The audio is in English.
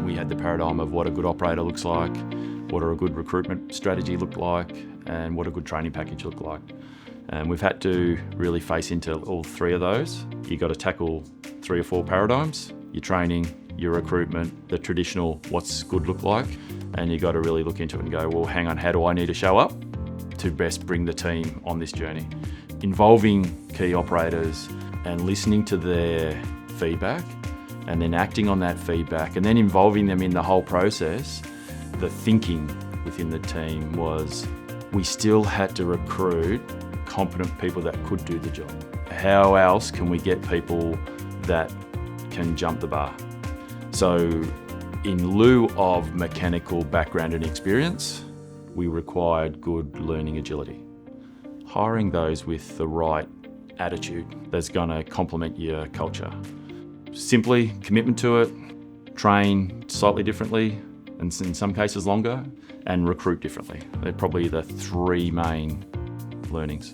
We had the paradigm of what a good operator looks like, what a good recruitment strategy looked like, and what a good training package looked like. And we've had to really face into all three of those. You've got to tackle 3 or 4 paradigms: your training, your recruitment, the traditional what's good look like, and you've got to really look into it and go, well, hang on, how do I need to show up to best bring the team on this journey? Involving key operators and listening to their feedback and then acting on that feedback and then involving them in the whole process. The thinking within the team was we still had to recruit competent people that could do the job. How else can we get people that can jump the bar? So in lieu of mechanical background and experience, we required good learning agility. Hiring those with the right attitude that's going to complement your culture. Simply commitment to it, train slightly differently, and in some cases longer, and recruit differently. They're probably the 3 main learnings.